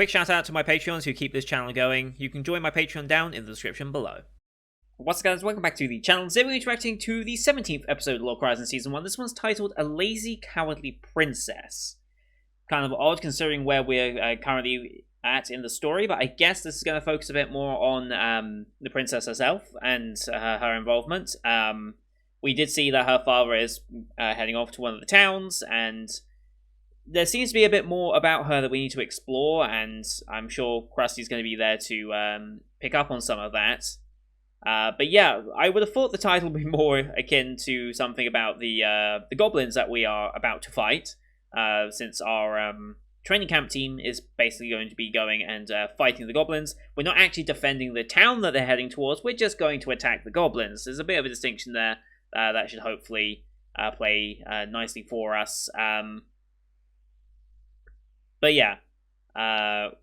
Quick shout out to my Patreons who keep this channel going. You can join my Patreon down in the description below. What's up, guys? Welcome back to the channel. Today we're interacting to the 17th episode of Lord Horizon Season 1. This one's titled A Lazy Cowardly Princess. Kind of odd considering where we're currently at in the story, but I guess this is going to focus a bit more on the princess herself and her involvement. We did see that her father is heading off to one of the towns, and there seems to be a bit more about her that we need to explore, and I'm sure Krusty's going to be there to pick up on some of that. But yeah, I would have thought the title would be more akin to something about the goblins that we are about to fight, since our training camp team is basically going to be going and fighting the goblins. We're not actually defending the town that they're heading towards, we're just going to attack the goblins. There's a bit of a distinction there that should hopefully play nicely for us. But yeah,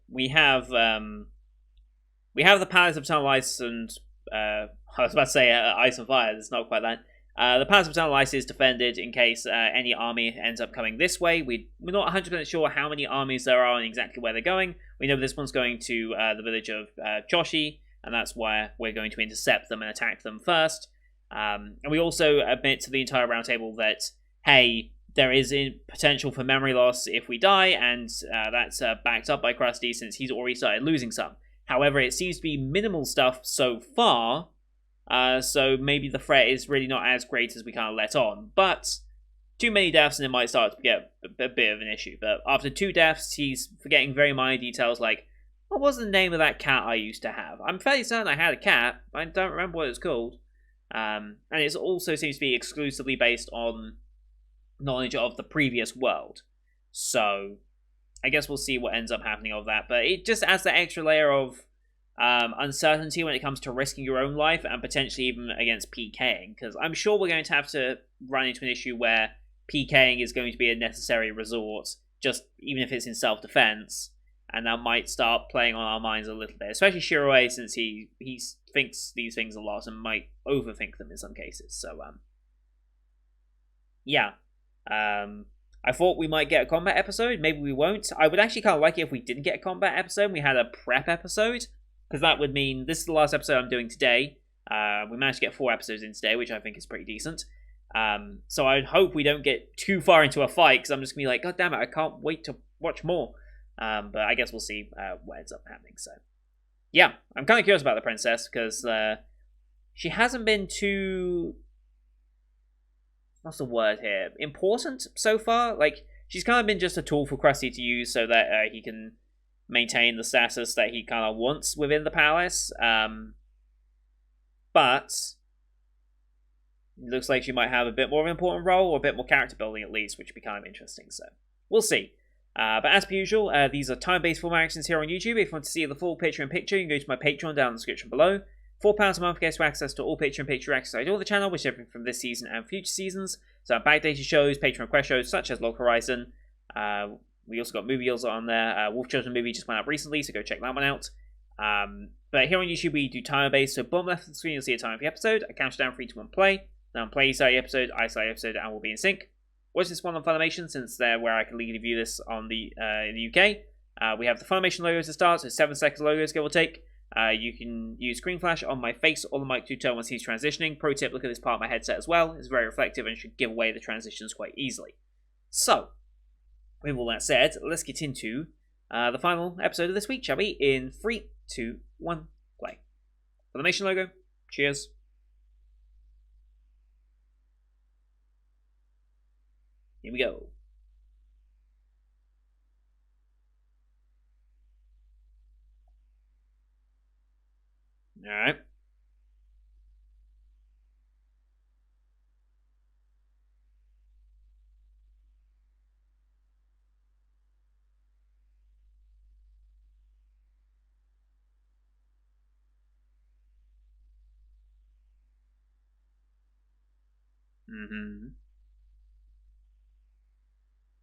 we have the Palace of Eternal Ice and I was about to say Ice and Fire. It's not quite that. The Palace of Eternal Ice is defended in case any army ends up coming this way. We're not 100% sure how many armies there are and exactly where they're going. We know this one's going to the village of Choshi, and that's where we're going to intercept them and attack them first. And we also admit to the entire round table that, hey, there is potential for memory loss if we die, and that's backed up by Krusty since he's already started losing some. However, it seems to be minimal stuff so far, so maybe the threat is really not as great as we kind of let on. But too many deaths and it might start to get a bit of an issue. But after 2 deaths, he's forgetting very minor details like, what was the name of that cat I used to have? I'm fairly certain I had a cat, I don't remember what it's called. And it also seems to be exclusively based on knowledge of the previous world. So I guess we'll see what ends up happening of that, but it just adds that extra layer of uncertainty when it comes to risking your own life and potentially even against PKing, because I'm sure we're going to have to run into an issue where PKing is going to be a necessary resort, just even if it's in self-defense, and that might start playing on our minds a little bit, especially Shiroi, since he thinks these things a lot and might overthink them in some cases. So yeah. I thought we might get a combat episode. Maybe we won't. I would actually kind of like it if we didn't get a combat episode and we had a prep episode, because that would mean this is the last episode I'm doing today. We managed to get 4 episodes in today, which I think is pretty decent. So I hope we don't get too far into a fight, because I'm just going to be like, God damn it, I can't wait to watch more. But I guess we'll see what ends up happening. So yeah, I'm kind of curious about the princess, because she hasn't been too... what's the word here? Important so far? Like, she's kind of been just a tool for Krusty to use so that he can maintain the status that he kind of wants within the palace. But it looks like she might have a bit more of an important role, or a bit more character building at least, which would be kind of interesting. So we'll see. But as per usual, these are time-based form actions here on YouTube. If you want to see the full picture in picture, you can go to my Patreon down in the description below. £4 a month gets you access to all Patreon picture access I do all the channel, which is everything from this season and future seasons. So backdated shows, Patreon request shows such as Log Horizon. We also got movie deals on there. Wolf Children movie just went up recently, so go check that one out. But here on YouTube we do timer based, so bottom left of the screen you'll see a timer for the episode. I count down 3, 2, 1, play. Then play start the episode, I start the episode, and we'll be in sync. Watch this one on Funimation since they're where I can legally view this on the in the UK. We have the Funimation logos to start, so 7 seconds logos give or take. You can use screen flash on my face or the mic to turn once he's transitioning. Pro tip, look at this part of my headset as well. It's very reflective and should give away the transitions quite easily. So, with all that said, let's get into the final episode of this week, shall we? In 3, 2, 1, play. Funimation logo. Cheers. Here we go. Alright.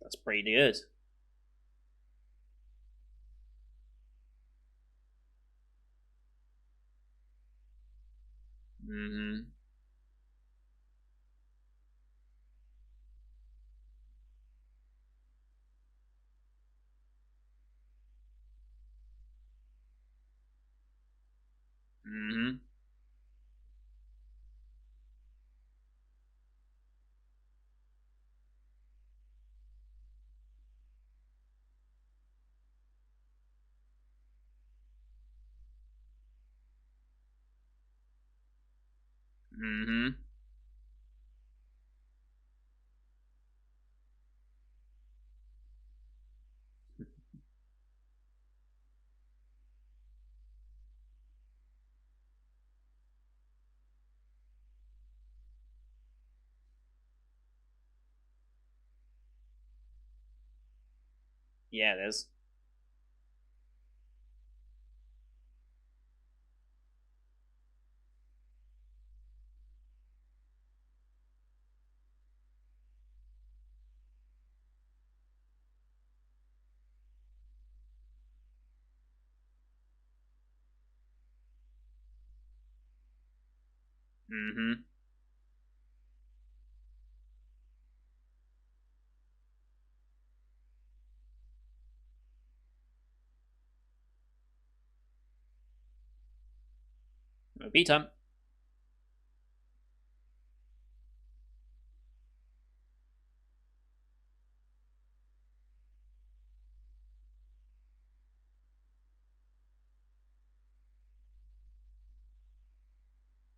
That's pretty good. Mm-hmm. Yeah, it is. Mm-hmm. Beat time.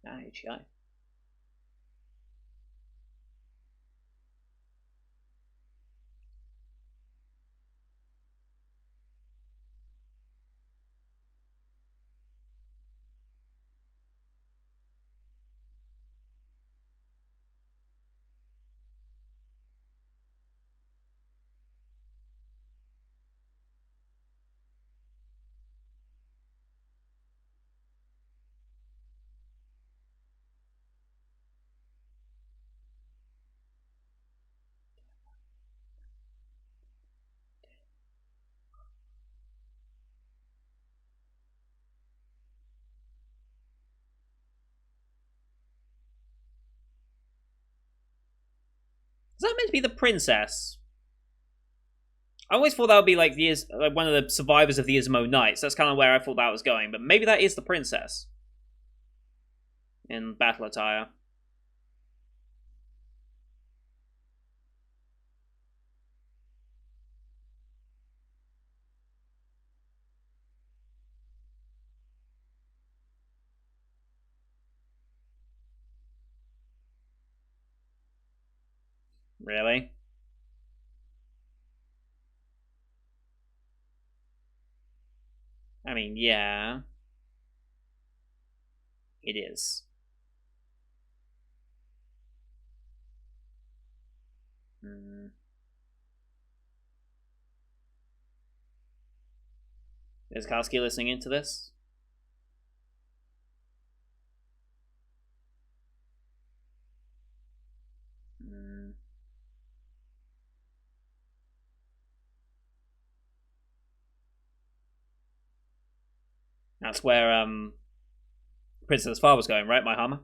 Ah, HEI. Is that meant to be the princess? I always thought that would be like like one of the survivors of the Ismo Knights. That's kind of where I thought that was going, but maybe that is the princess in battle attire. Really? I mean, yeah, it is. Mm. Is Kalski listening into this? Mm. That's where Princess Far was going, right? My hammer.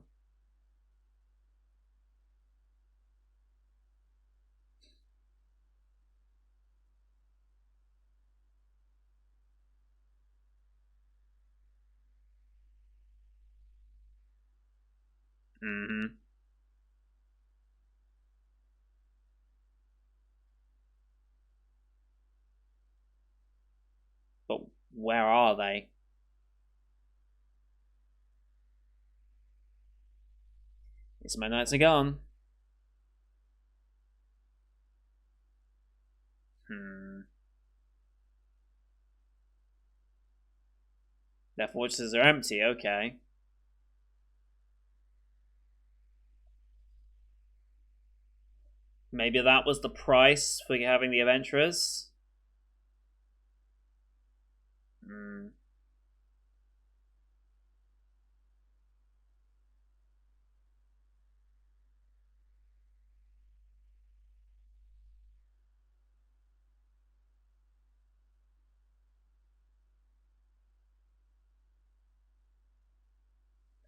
Mm-hmm. But where are they? It's my knights are gone. Hmm. Their fortresses are empty. Okay. Maybe that was the price for having the adventurers. Hmm.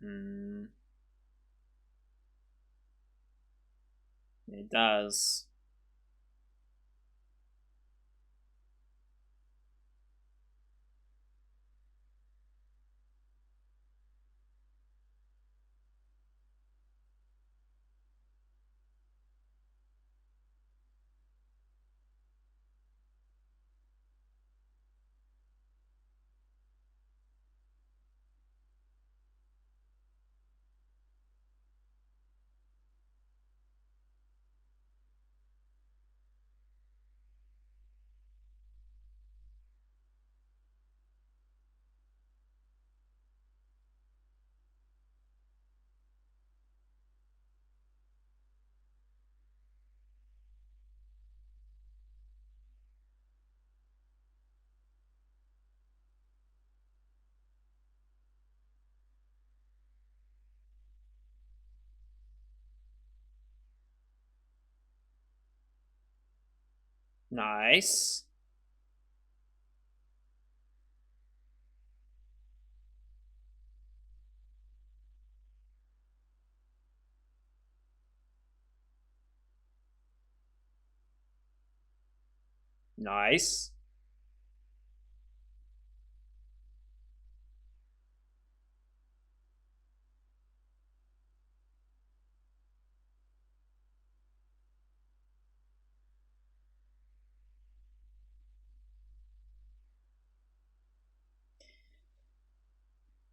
Hmm. It does. Nice. Nice.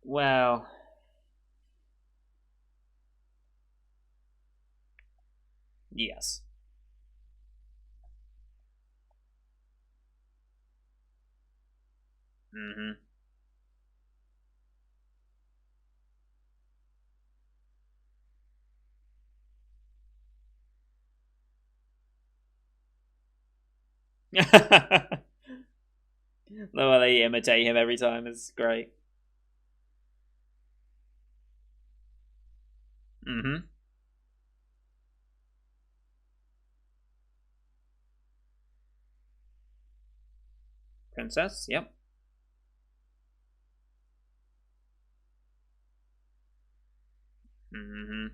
Well, yes. Mm-hmm. The way they imitate him every time is great. Mm-hmm. Princess, yep. Mm-hmm.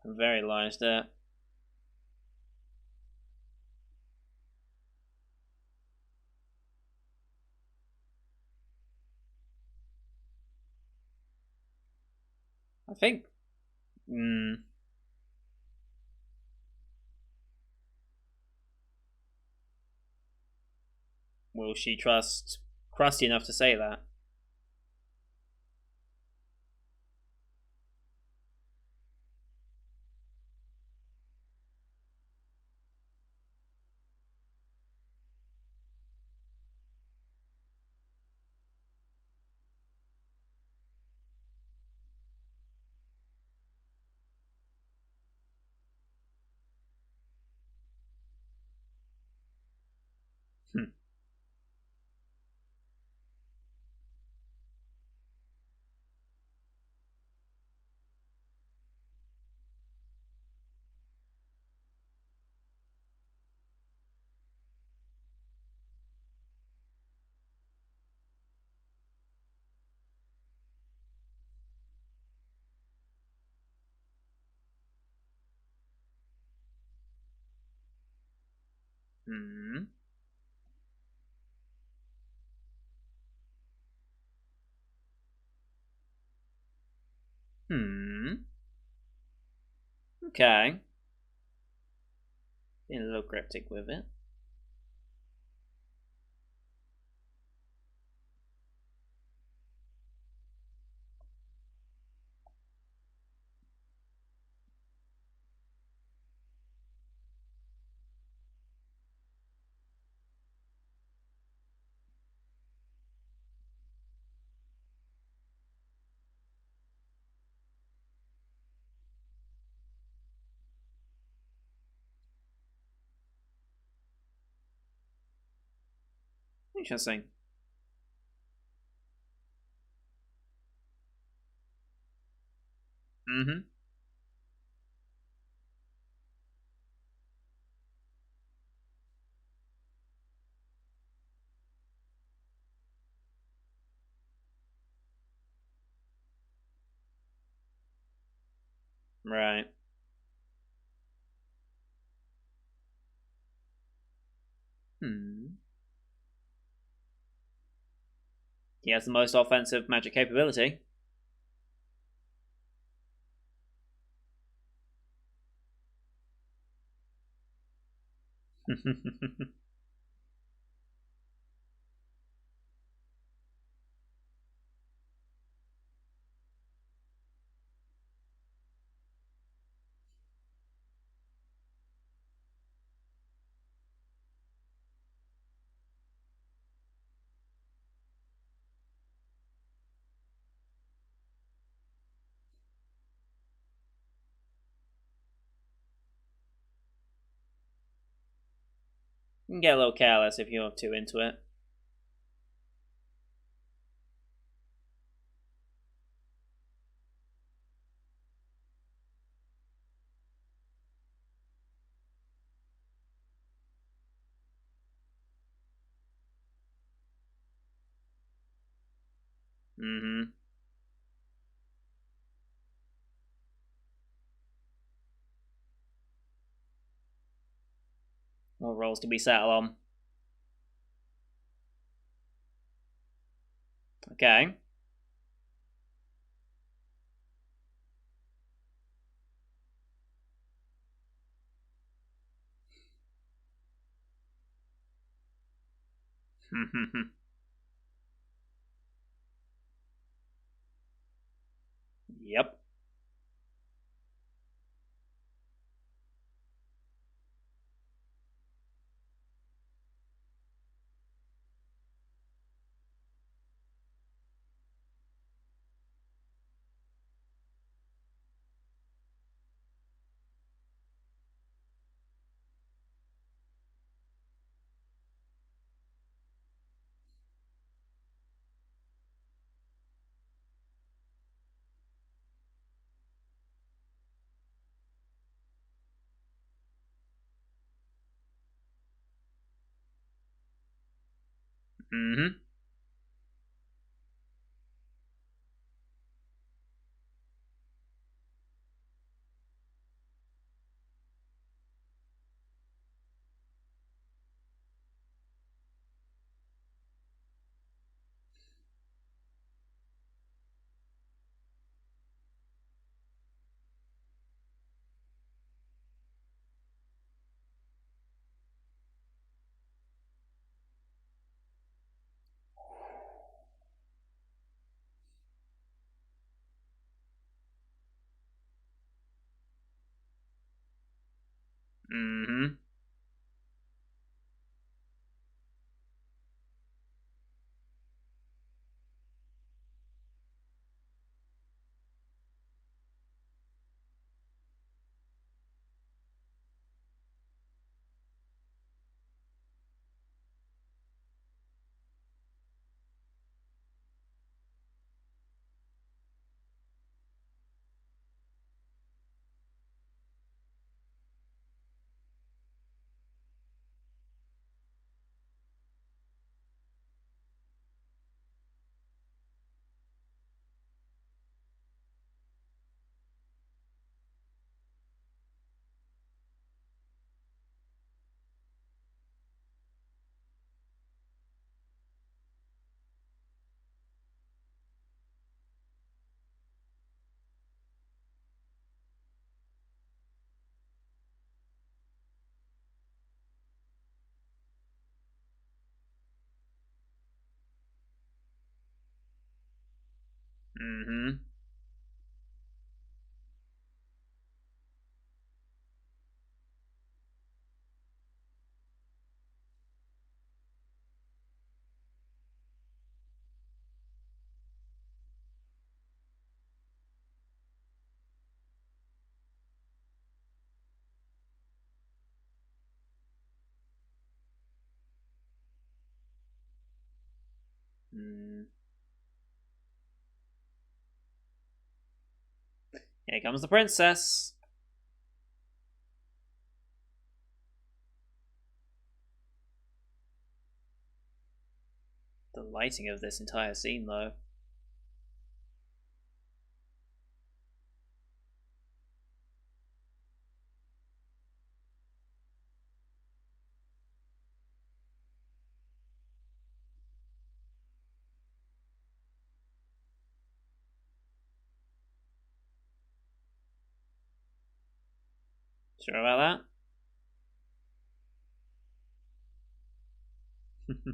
Very large there. I think. Mm, will she trust Krusty enough to say that? Hmm. Hmm. Hmm. Okay. Being a little cryptic with it. Interesting. Mm-hmm. Right. Hmm. He has the most offensive magic capability. You can get a little careless if you're too into it. Mm-hmm. More roles to be settled on. Okay. Yep. Mm-hmm. Mm-hmm. Mm-hmm. Mm. Here comes the princess. The lighting of this entire scene, though. Sure about that?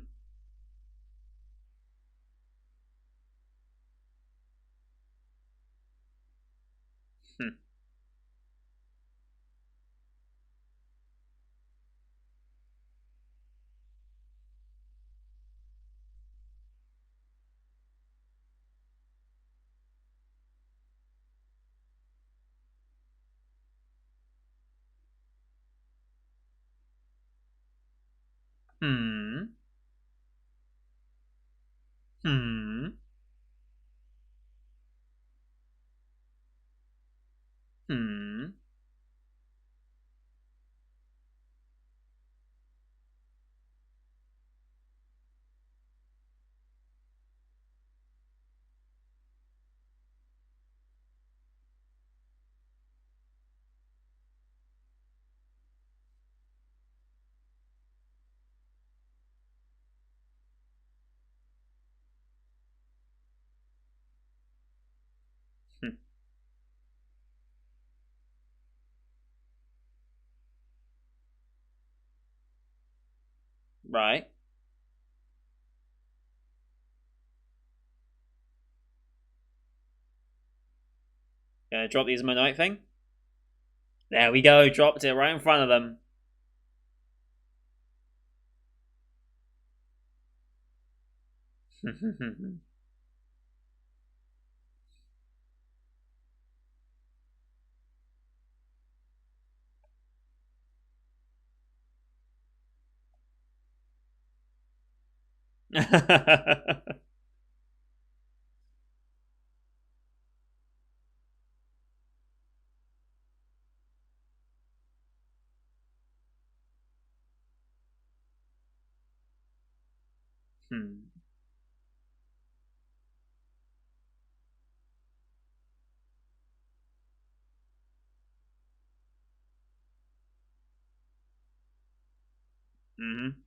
Hmm. Hmm. Hmm. Hmm. Right. Gonna drop the Ismonite thing. There we go. Dropped it right in front of them. Hmm. Mm-hmm.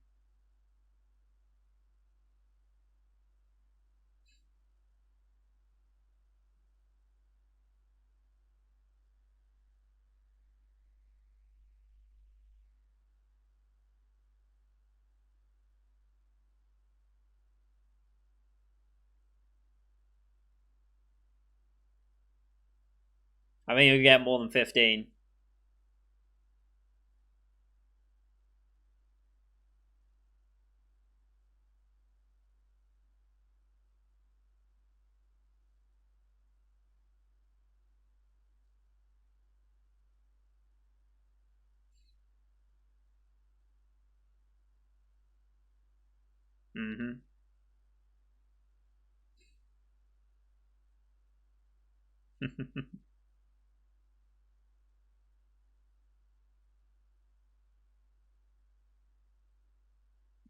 I think you'll get more than 15. Mm-hmm.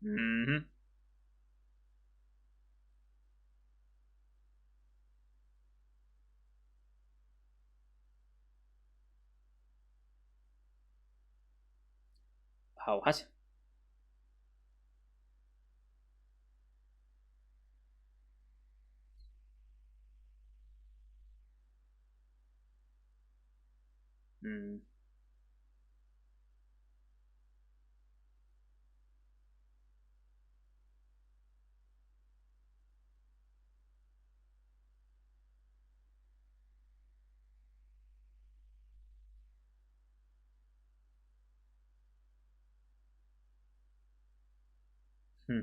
Mm-hmm. Oh, what? Mm. Hmm.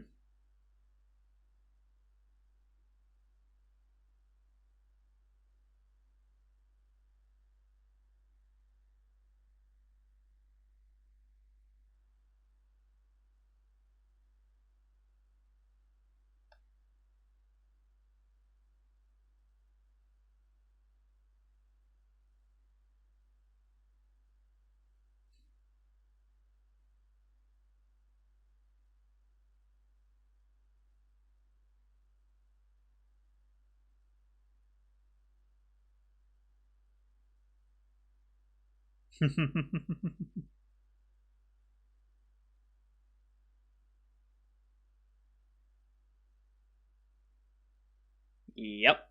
Yep.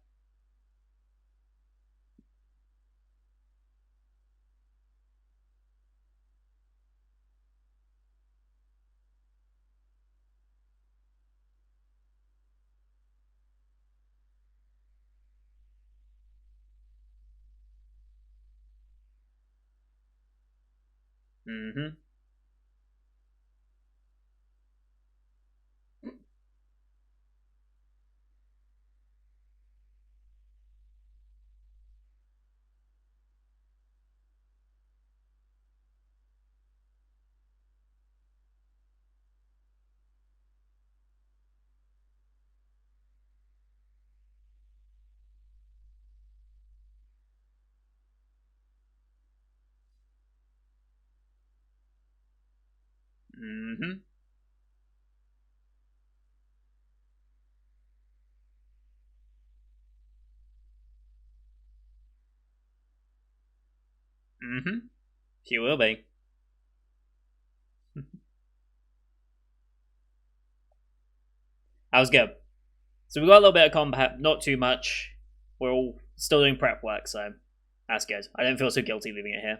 Mm-hmm. Mm-hmm. Mm-hmm. She will be. That was good. So we got a little bit of combat, not too much. We're all still doing prep work, so that's good. I don't feel so guilty leaving it here.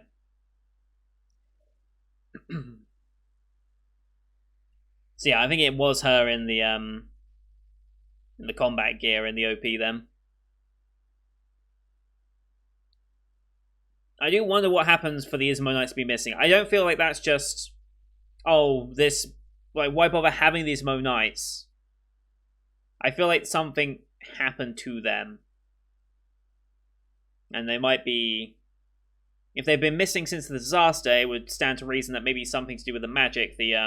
So yeah, I think it was her in the combat gear in the OP then. I do wonder what happens for the Ismo Knights to be missing. I don't feel like that's just this why bother having these Ismo Knights? I feel like something happened to them. And they might be, if they've been missing since the disaster, it would stand to reason that maybe something to do with the magic, the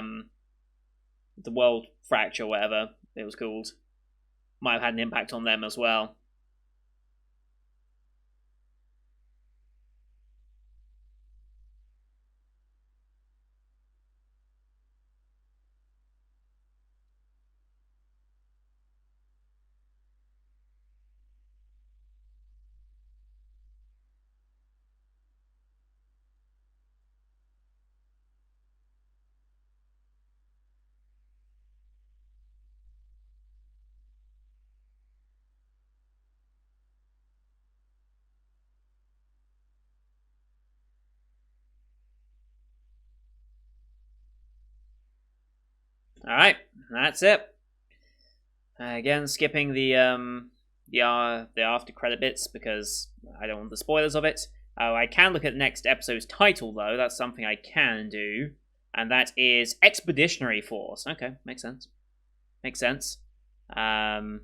world fracture, whatever it was called, might have had an impact on them as well. All right, that's it. Again, skipping the after credit bits because I don't want the spoilers of it. I can look at the next episode's title though. That's something I can do, and that is Expeditionary Force. Okay, makes sense. Makes sense. So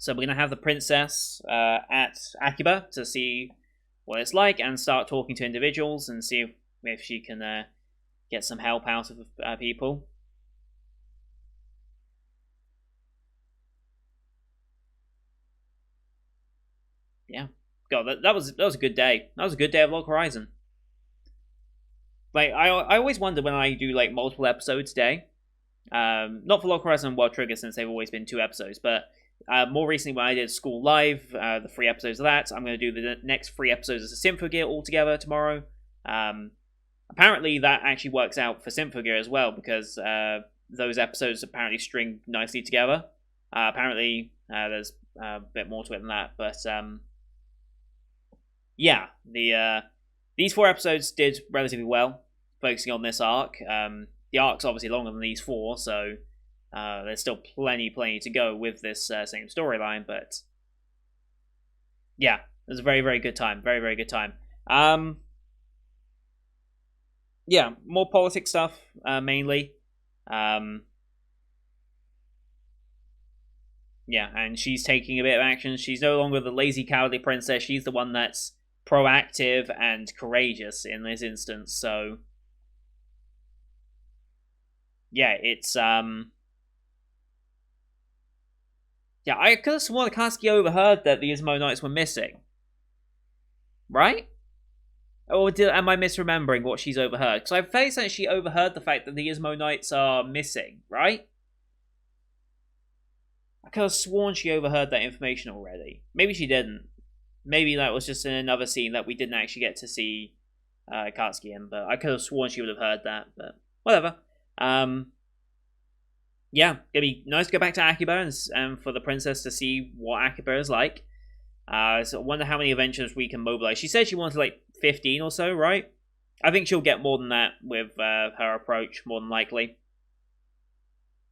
we're gonna have the princess at Akiba to see what it's like and start talking to individuals and see if she can get some help out of people. Yeah, God, that was a good day. That was a good day of Log Horizon. Like I always wonder when I do like multiple episodes a day. Not for Log Horizon and World Trigger since they've always been 2 episodes, but more recently when I did School Live, the 3 episodes of that, I'm going to do the next 3 episodes as a Symphogear all together tomorrow. Apparently that actually works out for Symphogear as well because those episodes apparently string nicely together. Apparently there's a bit more to it than that, but yeah, these 4 episodes did relatively well, focusing on this arc. The arc's obviously longer than these 4, so there's still plenty to go with this same storyline. But yeah, it was a very, very good time. Very, very good time. Yeah, more politics stuff mainly. Yeah, and she's taking a bit of action. She's no longer the lazy, cowardly princess. She's the one that's proactive and courageous in this instance. So yeah, it's yeah, I could have sworn Akatsuki overheard that the Ismo Knights were missing. Right? Or am I misremembering what she's overheard? Because I'm fairly certain she overheard the fact that the Ismo Knights are missing, right? I could have sworn she overheard that information already. Maybe she didn't. Maybe that was just in another scene that we didn't actually get to see Akatsuki in, but I could have sworn she would have heard that, but whatever. Yeah, it'd be nice to go back to Akiba and for the princess to see what Akiba is like. So I wonder how many adventures we can mobilize. She said she wanted like 15 or so, right? I think she'll get more than that with her approach, more than likely.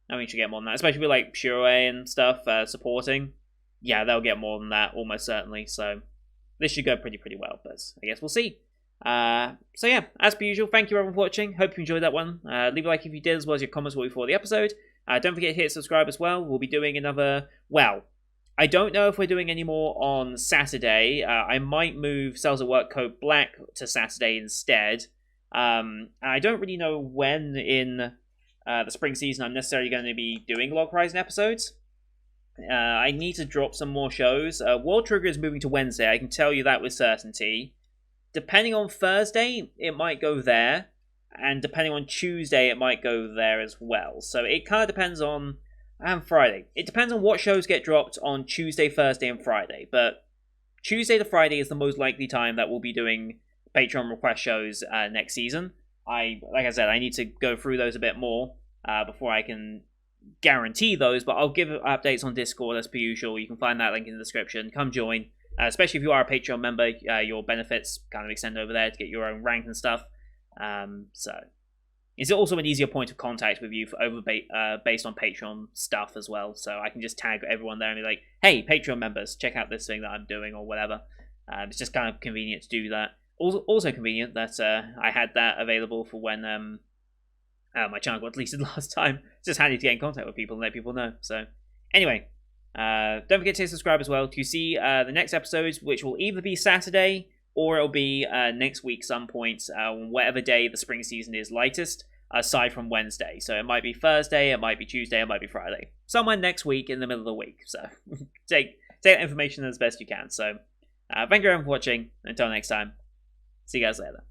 I think she'll get more than that, especially with like Shiroi and stuff supporting. Yeah, they'll get more than that, almost certainly. So this should go pretty well, but I guess we'll see. So yeah, as per usual, thank you everyone for watching. Hope you enjoyed that one. Leave a like if you did, as well as your comments before the episode. Don't forget to hit subscribe as well. We'll be doing another, well, I don't know if we're doing any more on Saturday. I might move Cells at Work Code Black to Saturday instead. I don't really know when in the spring season I'm necessarily going to be doing Log Horizon episodes. I need to drop some more shows. World Trigger is moving to Wednesday. I can tell you that with certainty. Depending on Thursday, it might go there. and depending on Tuesday, it might go there as well. So it kind of depends on, and Friday. It depends on what shows get dropped on Tuesday, Thursday, and Friday. But Tuesday to Friday is the most likely time that we'll be doing Patreon request shows next season. Like I said, I need to go through those a bit more before I can guarantee those, but I'll give updates on Discord as per usual. You can find that link in the description. Come join, especially if you are a Patreon member. Your benefits kind of extend over there to get your own rank and stuff. So it's also an easier point of contact with you for based on Patreon stuff as well. So I can just tag everyone there and be like, "Hey, Patreon members, check out this thing that I'm doing," or whatever. It's just kind of convenient to do that. Also convenient that I had that available for when my channel got deleted last time. It's just handy to get in contact with people and let people know. So anyway, don't forget to subscribe as well to see the next episodes, which will either be Saturday or it'll be next week some point, whatever day the spring season is lightest, aside from Wednesday. So it might be Thursday, it might be Tuesday, it might be Friday. Somewhere next week in the middle of the week. So take that information as best you can. So thank you everyone for watching. Until next time, see you guys later.